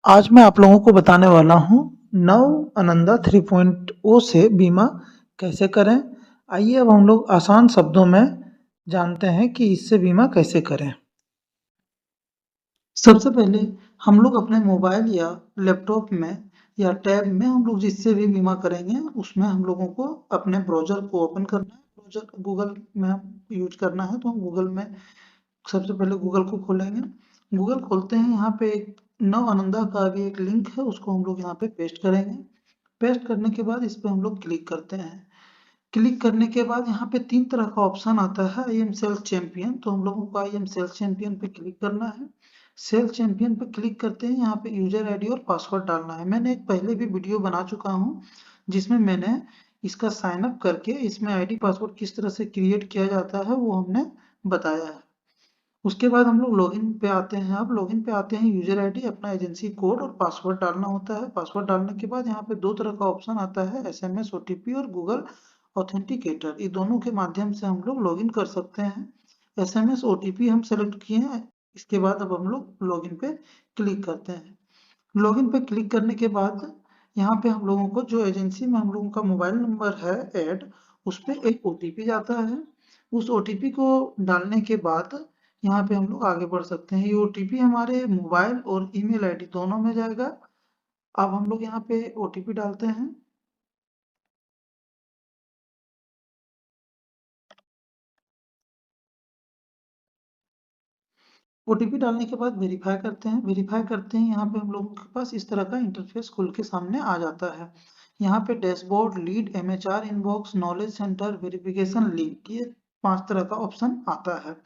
आज मैं आप लोगों को बताने वाला हूँ नव आनंदा 3.0 से बीमा कैसे करें। आइए अब हम लोग आसान शब्दों में जानते हैं कि इससे बीमा कैसे करें। सबसे पहले हम लोग अपने मोबाइल या लैपटॉप में या टैब में हम लोग जिससे भी बीमा करेंगे उसमें हम लोगों को अपने ब्राउज़र को ओपन करना है। ब्राउज़र गूगल में हम यूज करना है तो हम गूगल में सबसे पहले गूगल को खोलेंगे। गूगल खोलते हैं, यहाँ पे एक नव आनंदा का भी एक लिंक है, उसको हम लोग यहाँ पे पेस्ट करेंगे। पेस्ट करने के बाद इस पे हम लोग क्लिक करते हैं। क्लिक करने के बाद यहाँ पे 3 तरह का ऑप्शन आता है, आई एम सेल्फ चैंपियन, तो हम लोगों को आई एम सेल्फ चैंपियन पे क्लिक करना है। सेल्फ चैंपियन पे क्लिक करते हैं, यहाँ पे यूजर आईडी और पासवर्ड डालना है। मैंने एक पहले भी वीडियो बना चुका हूँ जिसमें मैंने इसका साइन अप करके इसमें आईडी पासवर्ड किस तरह से क्रिएट किया जाता है वो हमने बताया है। उसके बाद हम लोग लॉगिन पे आते हैं। अब लॉगिन पे आते हैं, यूजर आईडी, अपना एजेंसी कोड और पासवर्ड डालना होता है। पासवर्ड डालने के बाद यहाँ पे 2 तरह का ऑप्शन आता है, एसएमएस ओटीपी और गूगल ऑथेंटिकेटर। ये दोनों के माध्यम से हम लोग लॉगिन कर सकते हैं। एसएमएस ओटीपी हम सेलेक्ट किए हैं। इसके बाद अब हम लोग लॉगिन पे क्लिक करते हैं। लॉगिन पे क्लिक करने के बाद यहाँ पे हम लोगों को जो एजेंसी में हम लोगों का मोबाइल नंबर है ऐड, उस पे एक ओटीपी जाता है। उस ओटीपी को डालने के बाद यहाँ पे हम लोग आगे बढ़ सकते हैं। ये ओटीपी हमारे मोबाइल और ईमेल आईडी दोनों में जाएगा। अब हम लोग यहाँ पे ओटीपी डालते हैं। ओटीपी डालने के बाद वेरीफाई करते हैं। वेरीफाई करते हैं, यहाँ पे हम लोगों के पास इस तरह का इंटरफेस खुल के सामने आ जाता है। यहाँ पे dashboard, lead, MHR inbox, knowledge centre, verification link, ये 5 तरह का ऑप्शन आता है।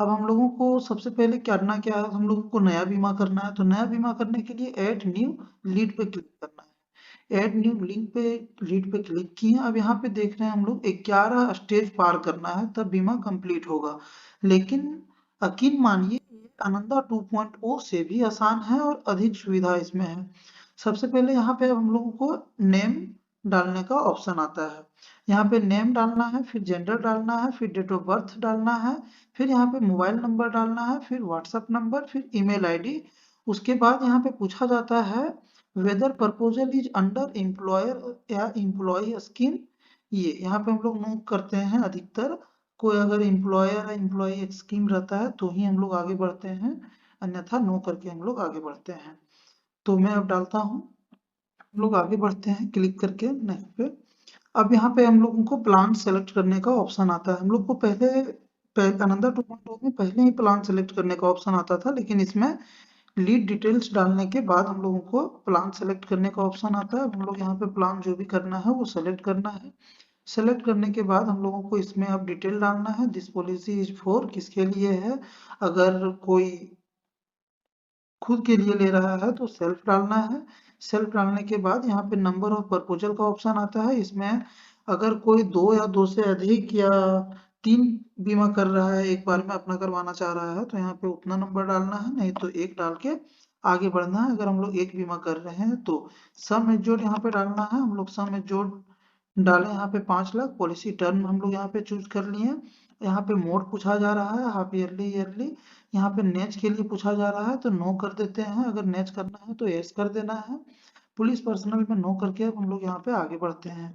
अब हम लोगों को सबसे पहले करना क्या है, हम लोगों को नया बीमा करना है। तो नया बीमा करने के लिए ऐड न्यू लीड पे क्लिक करना है। ऐड न्यू लिंक पे लीड पे क्लिक किए। अब यहाँ पे देख रहे हैं हम लोग 11 स्टेज पार करना है तब बीमा कंप्लीट होगा। लेकिन यकीन मानिए आनंदा 2.0 से भी आसान है और अधिक सुविधा इसमें है। सबसे पहले यहाँ पे हम लोगों को नेम डालने का ऑप्शन आता है। यहाँ पे नेम डालना है, फिर जेंडर डालना है, फिर डेट ऑफ बर्थ डालना है, फिर यहाँ पे मोबाइल नंबर डालना है, फिर व्हाट्सएप नंबर, फिर ईमेल आईडी। उसके बाद यहाँ पे पूछा जाता है whether proposal is under employer या एम्प्लॉय स्कीम। ये यहाँ पे हम लोग नो करते हैं। अधिकतर कोई अगर एम्प्लॉयर या एम्प्लॉय स्कीम रहता है तो ही हम लोग आगे बढ़ते हैं, अन्यथा नो करके हम लोग आगे बढ़ते हैं। तो मैं अब डालता हूँ। हम लोग आगे बढ़ते हैं क्लिक करके नेक्स्ट पे। अब यहाँ पे हम लोगों को प्लान सेलेक्ट करने का ऑप्शन आता है। हम लोग को आनंदा 2.0 में पहले ही प्लान सेलेक्ट करने का ऑप्शन आता था, लेकिन इसमें लीड डिटेल्स डालने के बाद हम लोगों को प्लान सेलेक्ट करने का ऑप्शन आता है। हम लोग यहाँ पे प्लान जो भी करना है वो सेलेक्ट करना है। सेलेक्ट करने के बाद हम लोगों को इसमें अब डिटेल डालना है। दिस पॉलिसी इज फॉर, किसके लिए है। अगर कोई खुद के लिए ले रहा है तो सेल्फ डालना है। सेल्फ डालने के बाद यहाँ पे नंबर ऑफ प्रपोजल का ऑप्शन आता है। इसमें अगर कोई 2 या 2 से अधिक या 3 बीमा कर रहा है, एक बार में अपना करवाना चाह रहा है, तो यहाँ पे उतना नंबर डालना है, नहीं तो 1 डाल के आगे बढ़ना है। अगर हम लोग एक बीमा कर रहे हैं तो सम एश्योर्ड यहाँ पे डालना है। हम लोग सम एश्योर्ड डालें यहाँ पे 5 लाख। पॉलिसी टर्म हम लोग यहाँ पे चूज कर लिए। यहाँ पे मोड पूछा जा रहा है हाफ ईयरली, ईयरली। यहाँ पे नेच के लिए पूछा जा रहा है तो नो कर देते हैं। अगर नेच करना है तो यस कर देना है। पुलिस पर्सनल में नो करके अब हम लोग यहाँ पे आगे बढ़ते हैं।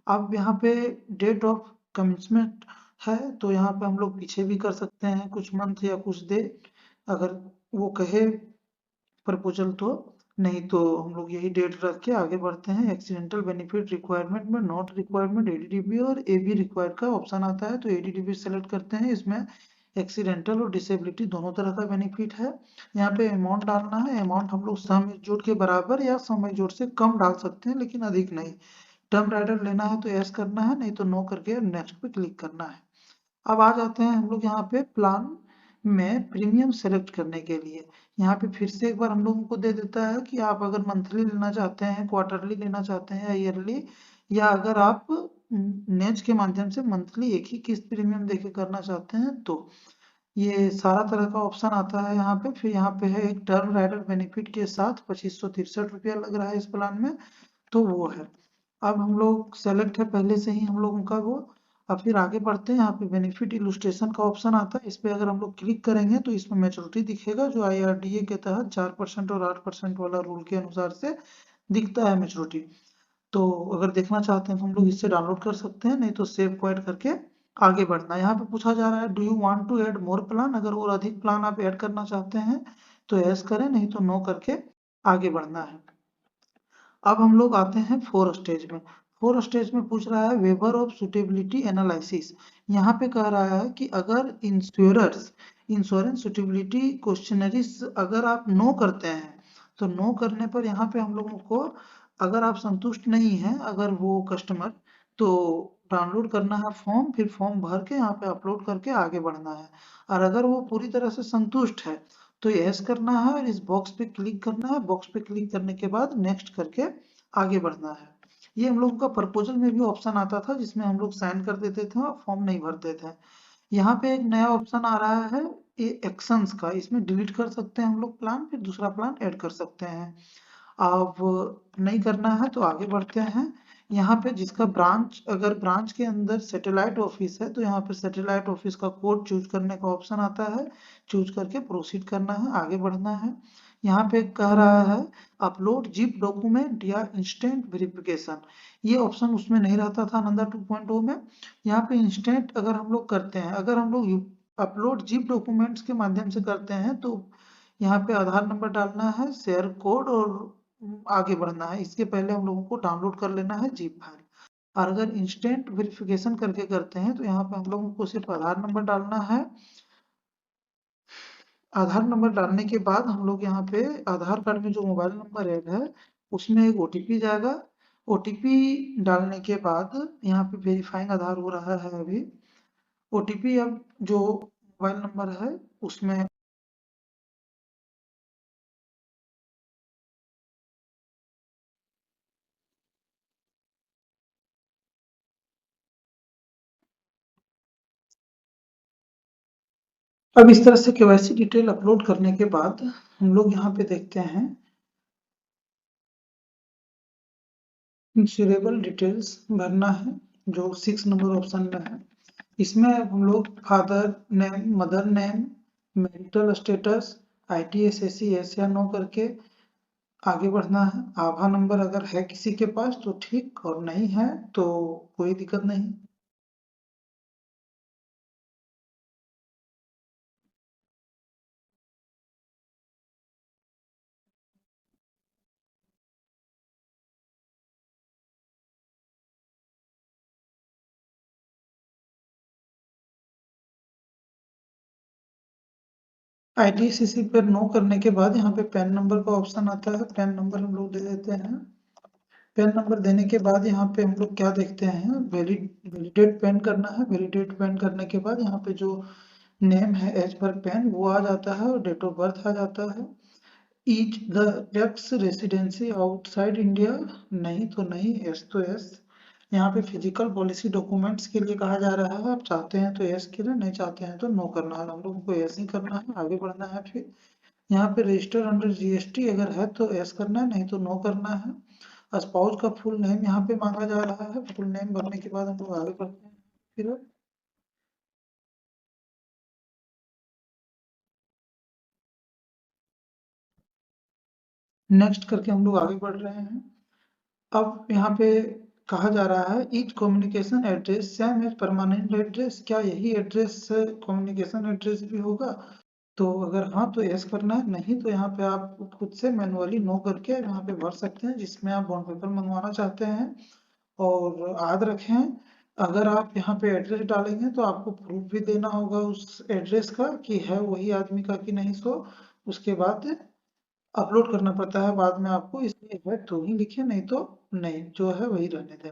अब यहाँ पे डेट ऑफ कमिटमेंट है तो यहाँ पे हम लोग पीछे भी कर सकते हैं कुछ मंथ या कुछ डे, अगर वो कहे प्रपोजल तो। नहीं तो हम लोग यही डेट रख के आगे बढ़ते हैं। एक्सीडेंटल बेनिफिट रिक्वायरमेंट में नॉट रिक्वायरमेंट एडीडीबी और एबी रिक्वायर का ऑप्शन आता है, तो एडीडीबी सेलेक्ट करते हैं। इसमें एक्सीडेंटल और डिसेबिलिटी दोनों तरह का बेनिफिट है। यहाँ पे अमाउंट डालना है। अमाउंट हम लोग सम एश्योर्ड के बराबर या सम एश्योर्ड से कम डाल सकते हैं, लेकिन अधिक नहीं। टर्म राइडर लेना है तो यस करना है, नहीं तो नो करके नेक्स्ट पे क्लिक करना है। अब आ जाते हैं हम लोग यहाँ पे प्लान में प्रीमियम सेलेक्ट करने के लिए। यहाँ पे फिर से एक बार हम लोगों को दे देता है कि आप अगर मंथली लेना चाहते हैं, क्वार्टरली लेना चाहते हैं या ईयरली, या अगर आप नेज के माध्यम से मंथली एक ही किस्त प्रीमियम देके करना चाहते हैं तो ये सारा तरह का ऑप्शन आता है यहाँ पे। फिर यहाँ पे है एक टर्म राइडर बेनिफिट के साथ 2563 रुपया लग रहा है इस प्लान में, तो वो है। अब हम लोग सेलेक्ट है पहले से ही हम लोगों का वो। अब फिर आगे बढ़ते हैं। यहाँ पे बेनिफिट इलुस्ट्रेशन का ऑप्शन आता है, इस पे अगर हम लोग क्लिक करेंगे तो इसमें मैच्योरिटी दिखेगा जो IRDA के तहत 4% और 8% वाला रूल के अनुसार से दिखता है मैच्योरिटी। तो अगर देखना चाहते हैं तो हम लोग इससे डाउनलोड कर सकते हैं, नहीं तो सेव क्वाइट करके आगे बढ़ना है। यहाँ पे पूछा जा रहा है do you want to add more plan, अगर और अधिक प्लान आप ऐड करना चाहते हैं तो यस करें, नहीं तो नो करके आगे बढ़ना है। अब हम लोग आते हैं 4 स्टेज में। 4 स्टेज में पूछ रहा है वेवर ऑफ सुटेबिलिटी एनालिसिस। यहाँ पे कह रहा है कि अगर इंश्योरेंस सुटेबिलिटी क्वेश्चनरीज अगर आप नो करते हैं तो नो करने पर यहाँ पे हम लोगों को, अगर आप संतुष्ट नहीं हैं अगर वो कस्टमर, तो डाउनलोड करना है फॉर्म, फिर फॉर्म भर के यहाँ पे अपलोड करके आगे बढ़ना है। और अगर वो पूरी तरह से संतुष्ट है तो यस करना है और इस बॉक्स पे क्लिक करना है। बॉक्स पे क्लिक करने के बाद नेक्स्ट करके आगे बढ़ना है। ये हम लोगों का प्रपोजल में भी ऑप्शन आता था जिसमें हम लोग साइन कर देते थे और फॉर्म नहीं भरते थे। यहाँ पे एक नया ऑप्शन आ रहा है ये एक्शंस का, इसमें डिलीट कर सकते हैं हम लोग प्लान, फिर दूसरा प्लान ऐड कर सकते हैं। अब नहीं करना है तो आगे बढ़ते हैं। यहाँ पे जिसका ब्रांच, अगर ब्रांच के अंदर सैटेलाइट ऑफिस है तो यहाँ पे सैटेलाइट ऑफिस का कोड चूज करने का ऑप्शन आता है, चूज करके प्रोसीड करना है, आगे बढ़ना है। यहाँ पे कह रहा है अपलोड जिप डॉक्यूमेंट या इंस्टेंट वेरिफिकेशन, ये ऑप्शन उसमें नहीं रहता था नंदा 2.0 में। यहाँ पे इंस्टेंट अगर हम लोग करते हैं, अगर हम लोग अपलोड जिप डॉक्यूमेंट्स के माध्यम से करते हैं तो यहाँ पे आधार नंबर डालना है, शेयर कोड और आगे बढ़ना है। इसके पहले हम लोगों को डाउनलोड कर लेना है जीप फाइल। और अगर इंस्टेंट वेरिफिकेशन करके करते हैं तो यहाँ पे हम लोगों को सिर्फ आधार नंबर डालना है। आधार नंबर डालने के बाद हम लोग यहाँ पे आधार कार्ड में जो मोबाइल नंबर ऐड है उसमें एक OTP जाएगा। OTP डालने के बाद यहाँ पे वेरीफाइंग आधार हो रहा है अभी। OTP अब जो मोबाइल नंबर है उसमें, अब इस तरह से KYC डिटेल अपलोड करने के बाद हम लोग यहाँ पे देखते हैं इंश्योरेबल डिटेल्स भरना है जो 6 नंबर ऑप्शन में है। इसमें हम लोग father name, mother name, marital status, ITSAC yes या नो करके आगे बढ़ना है। आभा नंबर अगर है किसी के पास तो ठीक, और नहीं है तो कोई दिक्कत नहीं। ITCC पर नो करने के बाद यहाँ पे पैन नंबर का ऑप्शन आता है, पैन नंबर हम लोग दे देते हैं। पैन नंबर देने के बाद यहाँ पे हम लोग क्या देखते हैं, वैलिडेट पैन करना है। वैलिडेट पैन करने के बाद यहाँ पे जो नेम है एज पर पैन वो आ जाता है और डेट ऑफ बर्थ आ जाता है। Each the x residency outside India, नहीं तो नहीं, यस तो यस। यहाँ पे फिजिकल पॉलिसी डॉक्यूमेंट्स के लिए कहा जा रहा है, आप चाहते हैं तो यस करें, नहीं चाहते हैं तो नो करना है। हम लोगों को यस ही करना है, आगे बढ़ना है। फिर यहाँ पे रजिस्टर अंडर GST अगर है तो यस करना है, नहीं तो नो करना है। स्पाउस का फुल नेम यहाँ पे मांगा जा रहा है, फुल नेम भरने के बाद हम लोग आगे बढ़ते हैं। फिर नेक्स्ट करके हम लोग आगे बढ़ रहे हैं। अब यहाँ पे कहा जा रहा है each communication address same as permanent address, क्या यही एड्रेस कम्युनिकेशन एड्रेस भी होगा? तो अगर हाँ तो यस करना है, नहीं तो यहाँ पे आप खुद से मैनुअली नो करके यहाँ पे भर सकते हैं जिसमें आप बॉन्ड पेपर मंगवाना चाहते हैं। और याद रखें अगर आप यहाँ पे एड्रेस डालेंगे तो आपको प्रूफ भी देना होगा उस एड्रेस का कि है वही आदमी का कि नहीं। सो उसके बाद अपलोड करना पड़ता है बाद में आपको, इसलिए है तो ही लिखे, नहीं तो नहीं, जो है वही रहने दें।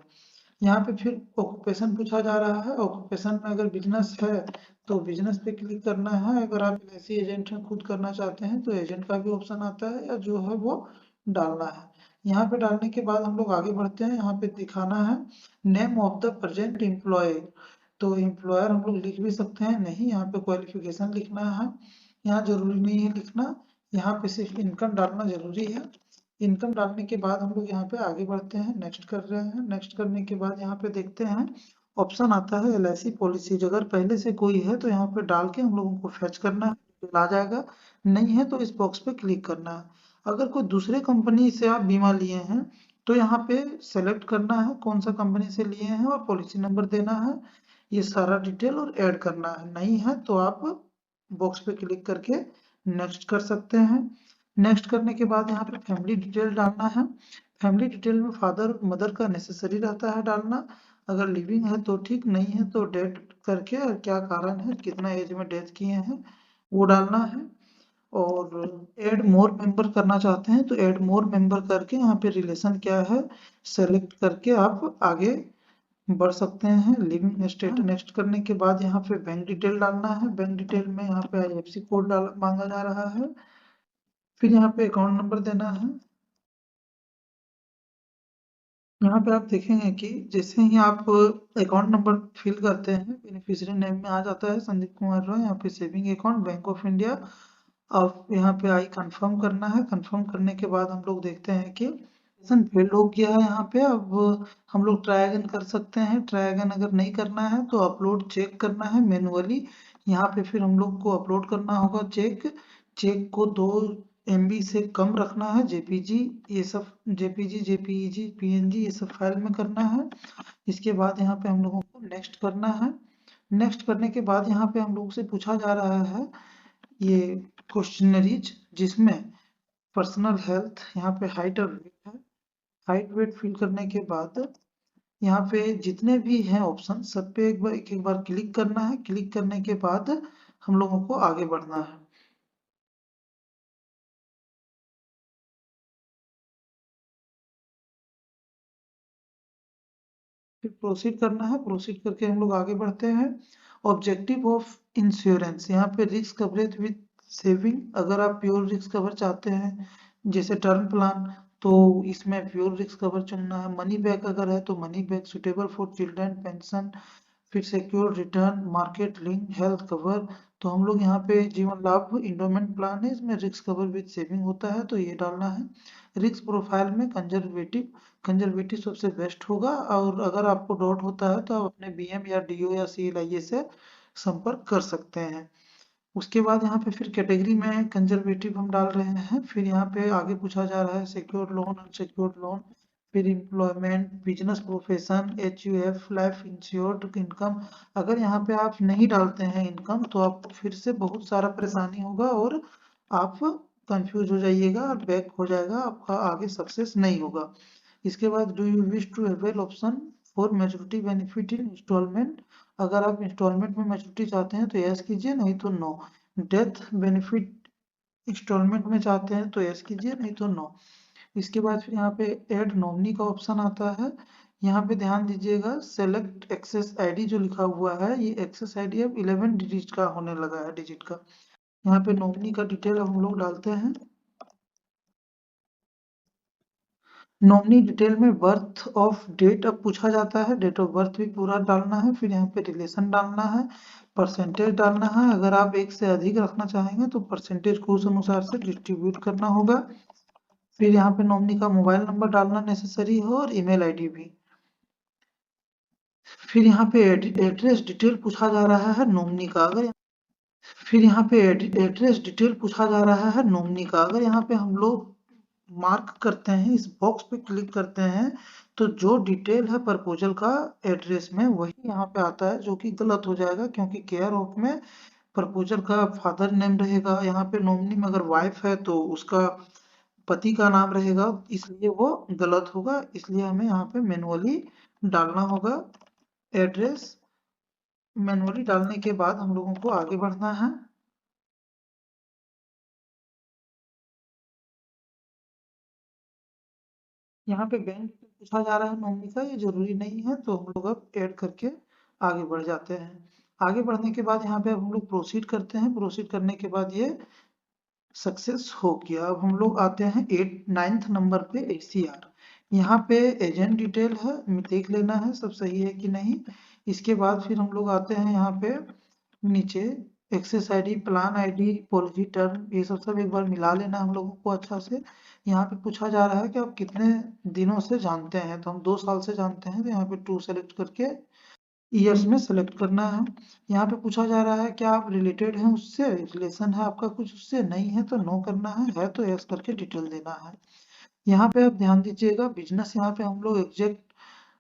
यहाँ पे फिर ऑक्यूपेशन पूछा जा रहा है। ऑक्यूपेशन में अगर बिजनेस है तो बिजनेस पे क्लिक करना है। अगर आप ऐसी एजेंट हैं खुद करना चाहते हैं तो एजेंट का भी ऑप्शन आता है, या जो है वो डालना है। यहाँ पे डालने के बाद हम लोग आगे बढ़ते हैं। यहाँ पे दिखाना है name of the present employee, तो एम्प्लॉयर हम लोग लिख भी सकते हैं, नहीं यहाँ पे क्वालिफिकेशन लिखना है। यहाँ जरूरी नहीं है लिखना, यहाँ पे सिर्फ इनकम डालना जरूरी है। इनकम डालने के बाद हम लोग यहाँ पे आगे बढ़ते हैं, नेक्स्ट कर रहे हैं। नेक्स्ट करने के बाद यहाँ पे देखते हैं ऑप्शन आता है LIC पॉलिसी, अगर पहले से कोई है तो यहाँ पे डाल के हम लोगों को फैच करना है, डिटेल आ जाएगा। नहीं है तो इस बॉक्स पे क्लिक करना है। अगर कोई दूसरे कंपनी से आप बीमा लिए हैं तो यहाँ पे सेलेक्ट करना है कौन सा कंपनी से लिए हैं और पॉलिसी नंबर देना है, ये सारा डिटेल और ऐड करना है। नहीं है तो आप बॉक्स पे क्लिक करके नेक्स्ट कर सकते हैं। नेक्स्ट करने के बाद यहाँ पे फैमिली डिटेल डालना है। फैमिली डिटेल में फादर मदर का नेसेसरी रहता है डालना। अगर लिविंग है तो ठीक, नहीं है तो डेथ करके और क्या कारण है, कितना एज में डेथ किए हैं वो डालना है। और ऐड मोर मेंबर करना चाहते हैं तो ऐड मोर मेंबर करके यहाँ पे रिलेशन क्या है सेलेक्ट करके आप आगे बढ़ सकते हैं। लिविंग स्टेट नेक्स्ट करने के बाद यहाँ पे बैंक डिटेल डालना है। बैंक डिटेल में यहाँ पे IFSC कोड डाल मांगा जा रहा है। फिर यहाँ पे अकाउंट नंबर देना है। यहाँ पे आप देखेंगे कि जैसे ही आप अकाउंट नंबर फिल करते हैं बेनिफिशियरी नेम में आ जाता है संदीप कुमार रॉय। यहाँ पे saving account bank of India. अब यहाँ पे आई कंफर्म करना है। कंफर्म करने के बाद हम लोग देखते हैं कि फेल्ड हो गया है। यहाँ पे अब हम लोग ट्राई अगेन कर सकते हैं। ट्राई अगेन अगर नहीं करना है तो अपलोड चेक करना है मैनुअली। यहाँ पे फिर हम लोग को अपलोड करना होगा चेक। चेक को 2 MB से कम रखना है। JPG ये सब JPG JPEG PNG ये सब फाइल में करना है। इसके बाद यहाँ पे हम लोगों को नेक्स्ट करना है। नेक्स्ट करने के बाद यहाँ पे हम लोग से पूछा जा रहा है ये क्वेश्चनरीज जिसमें पर्सनल हेल्थ, यहाँ पे हाइट और वेट है। हाइट वेट फिल करने के बाद यहाँ पे जितने भी हैं ऑप्शन सब पे एक बार क्लिक करना है। क्लिक करने के बाद हम लोगों को आगे बढ़ना है। फिर प्रोसीड करना है। प्रोसीड करके हम लोग आगे बढ़ते हैं। ऑब्जेक्टिव ऑफ इंश्योरेंस, यहाँ पे रिस्क कवरेज विद सेविंग। अगर आप प्योर रिस्क कवर चाहते हैं जैसे टर्म प्लान तो इसमें प्योर रिस्क कवर चुनना है। मनी बैक अगर है तो money back suitable for children pension. फिर secure return market link health cover. तो हम लोग यहाँ पे जीवन लाभ इंडोमेंट प्लान है, इसमें रिस्क कवर विद सेविंग होता है तो ये डालना है। रिस्क प्रोफाइल में कंजर्वेटिव, कंजर्वेटिव सबसे बेस्ट होगा। और अगर आपको डाउट होता है तो आप अपने BM या DO या CLIA से संपर्क कर सकते हैं। उसके बाद यहाँ पे फिर कैटेगरी में कंजर्वेटिव हम डाल रहे हैं। फिर यहाँ पे आगे पूछा जा रहा है सिक्योर लोन अनसिक्योर्ड लोन। फिर employment business profession HUF life insured income. अगर यहाँ पे आप नहीं डालते हैं इनकम तो आपको फिर से बहुत सारा परेशानी होगा और आप कंफ्यूज हो जाइएगा और बैक हो जाएगा, आपका आगे सक्सेस नहीं होगा। इसके बाद do you wish to avail option for maturity benefit in installment. अगर आप इंस्टॉलमेंट में मैच्योरिटी चाहते हैं तो यस कीजिए, नहीं तो नो। डेथ बेनिफिट इंस्टॉलमेंट में चाहते हैं तो यस कीजिए, नहीं तो नो। इसके बाद फिर यहाँ पे ऐड नॉमिनी का ऑप्शन आता है। यहाँ पे ध्यान दीजिएगा सेलेक्ट एक्सेस आईडी जो लिखा हुआ है ये एक्सेस आईडी अब 11 डिजिट का होने लगा है, डिजिट का। यहाँ पे नॉमिनी का डिटेल हम लोग डालते हैं। नॉमिनी डिटेल में बर्थ ऑफ डेट अब पूछा जाता है, डेट ऑफ बर्थ भी पूरा डालना है। फिर यहाँ पे रिलेशन डालना है, परसेंटेज डालना है। अगर आप एक से अधिक रखना चाहेंगे तो परसेंटेज को उस अनुसार से डिस्ट्रीब्यूट करना होगा। फिर यहाँ पे नॉमिनी का मोबाइल नंबर डालना नेसेसरी हो और ईमेल आईडी भी। फिर यहाँ पे एड्रेस डिटेल पूछा जा रहा है नॉमिनी का। अगर फिर यहाँ पे एड्रेस डिटेल पूछा जा रहा है नॉमिनी का। अगर यहाँ पे हम लोग मार्क करते हैं, इस बॉक्स पे क्लिक करते हैं तो जो डिटेल है प्रपोजल का एड्रेस में वही यहाँ पे आता है, जो कि गलत हो जाएगा क्योंकि केयर ऑफ में प्रपोजल का फादर नेम रहेगा। यहाँ पे नॉमिनी में अगर वाइफ है तो उसका पति का नाम रहेगा, इसलिए वो गलत होगा। इसलिए हमें यहाँ पे मैनुअली डालना होगा एड्रेस। मैनुअली डालने के बाद हम लोगों को आगे बढ़ना है। यहाँ पे बैंक पूछा जा रहा है नॉमिनी का, ये जरूरी नहीं है तो हम लोग अब ऐड करके आगे बढ़ जाते हैं। आगे बढ़ने के बाद यहाँ पे अब हम लोग प्रोसीड करते हैं। प्रोसीड करने के बाद ये सक्सेस हो गया। अब हम लोग आते हैं 9th नंबर पे ACR। यहाँ पे एजेंट डिटेल है, देख लेना है सब सही है कि नहीं। इसके बाद फिर हम लोग आते हैं यहाँ पे नीचे access ID plan ID policy term ये सब एक बार मिला लेना हम लोगों को अच्छा से। यहाँ पे पूछा जा रहा है कि आप कितने दिनों से जानते हैं तो हम 2 साल से जानते हैं तो यहाँ पे 2 सेलेक्ट करके ईयर्स में सेलेक्ट करना है। यहाँ पे पूछा जा रहा है क्या आप रिलेटेड हैं उससे, रिलेशन है आपका कुछ उससे, नहीं है तो नो करना है तो यस करके डिटेल देना है। यहाँ पे आप ध्यान दीजिएगा बिजनेस, यहाँ पे हम लोग exact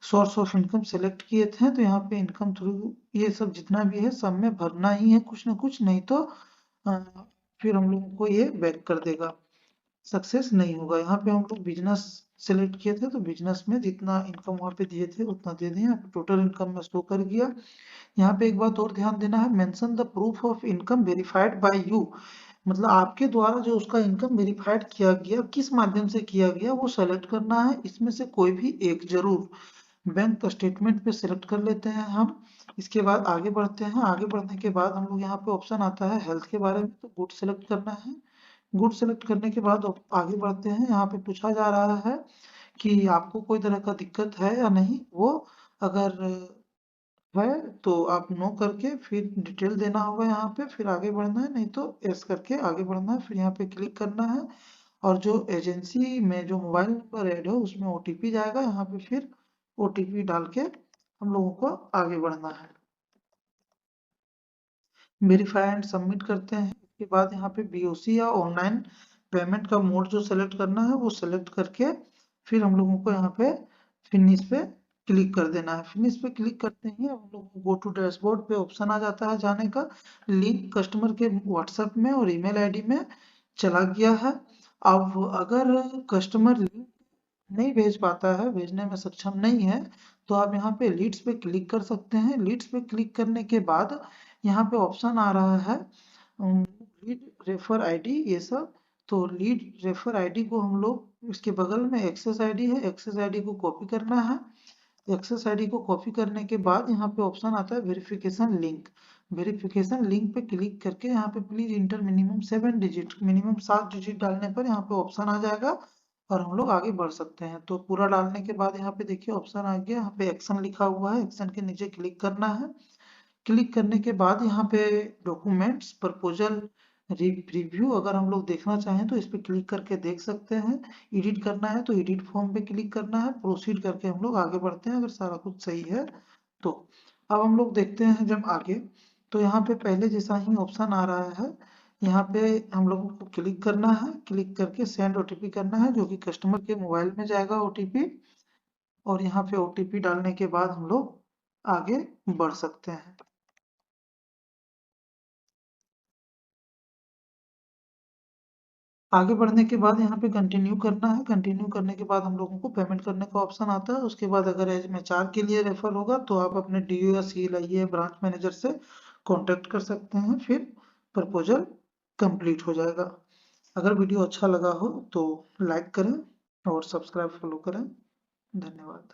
source of income select किए थे, तो यहाँ पे इनकम थ्रू ये सब जितना भी है सब में भरना ही है कुछ ना कुछ, नहीं तो फिर हम लोगों को ये बैक कर देगा, सक्सेस नहीं होगा। यहाँ पे हम लोग बिजनेस सेलेक्ट किए थे तो बिजनेस में जितना इनकम वहाँ पे दिए थे उतना दे दिए, टोटल इनकम में शो कर दिया। यहाँ पे एक बात और ध्यान देना है, mention the proof of income verified bye you, मतलब आपके द्वारा जो उसका इनकम वेरीफाइड किया गया किस माध्यम से किया गया वो सेलेक्ट करना है, इसमें से कोई भी एक जरूर। बैंक स्टेटमेंट पे सिलेक्ट कर लेते हैं हम। इसके बाद आगे बढ़ते हैं, आगे बढ़ने के बाद हम लोग यहाँ पे ऑप्शन आता है हेल्थ के बारे में, तो गुड सेलेक्ट करना है। गुड सेलेक्ट करने के बाद आगे बढ़ते हैं, यहाँ पे पूछा जा रहा है कि आपको कोई तरह का दिक्कत है या नहीं, वो अगर है तो आप नो करके फिर डिटेल देना होगा यहाँ पे, फिर आगे बढ़ना है, नहीं तो यस करके आगे बढ़ना है, फिर यहाँ पे क्लिक करना है। और जो एजेंसी में जो मोबाइल नंबर ऐड हो उसमें ओटीपी जाएगा, यहाँ पे फिर ओटीपी डाल के हम लोगों को आगे बढ़ना है। वेरीफाई एंड सबमिट करते हैं। इसके बाद यहाँ पे बीओसी या ऑनलाइन पेमेंट का मोड जो सेलेक्ट करना है वो सेलेक्ट करके फिर हम लोगों को यहाँ पे फिनिश पे क्लिक कर देना है। फिनिश पे क्लिक करते ही हम लोग को गो टू डैशबोर्ड पे ऑप्शन आ जाता है जाने का। लिंक कस्टमर के व्हाट्सएप में और ईमेल आईडी में चला गया है। अब अगर कस्टमर लिंक नहीं भेज पाता है, भेजने में सक्षम नहीं है, तो आप यहाँ पे लीड्स पे क्लिक कर सकते हैं। लीड्स पे क्लिक करने के बाद यहाँ पे ऑप्शन आ रहा है लीड रेफर आईडी, ये सब। तो लीड रेफर आईडी को हम लोग, इसके बगल में एक्सेस आईडी है, एक्सेस आईडी को कॉपी करना है। एक्सेस आईडी को कॉपी करने के बाद यहाँ पे ऑप्शन आता है वेरिफिकेशन लिंक। वेरिफिकेशन लिंक पे क्लिक करके यहाँ पे please inter minimum 7 digit, minimum 7 digit डालने पर यहाँ पे ऑप्शन आ जाएगा और हम लोग आगे बढ़ सकते हैं। तो पूरा डालने के बाद यहाँ पे देखिए ऑप्शन आ गया, यहाँ पे एक्शन लिखा हुआ है, एक्शन के नीचे क्लिक करना है। क्लिक करने के बाद यहाँ पे डॉक्यूमेंट्स प्रपोजल रिव्यू अगर हम लोग देखना चाहें तो इस पे क्लिक करके देख सकते हैं। एडिट करना है तो एडिट फॉर्म पे क्लिक करना है, प्रोसीड करके हम लोग आगे बढ़ते हैं अगर सारा कुछ सही है तो। अब हम लोग देखते हैं जब आगे, तो यहाँ पे पहले जैसा ही ऑप्शन आ रहा है, यहाँ पे हम लोगों को क्लिक करना है, क्लिक करके सेंड ओटीपी करना है जो कि कस्टमर के मोबाइल में जाएगा ओटीपी, और यहाँ पे ओटीपी डालने के बाद हम लोग आगे बढ़ सकते हैं। आगे बढ़ने के बाद यहाँ पे कंटिन्यू करना है, कंटिन्यू करने के बाद हम लोगों को पेमेंट करने का ऑप्शन आता है। उसके बाद अगर एज में 4 के लिए रेफर होगा तो आप अपने डीओ या सीएलआईए ब्रांच मैनेजर से कांटेक्ट कर सकते हैं, फिर प्रपोजल कंप्लीट हो जाएगा। अगर वीडियो अच्छा लगा हो तो लाइक करें और सब्सक्राइब फॉलो करें। धन्यवाद।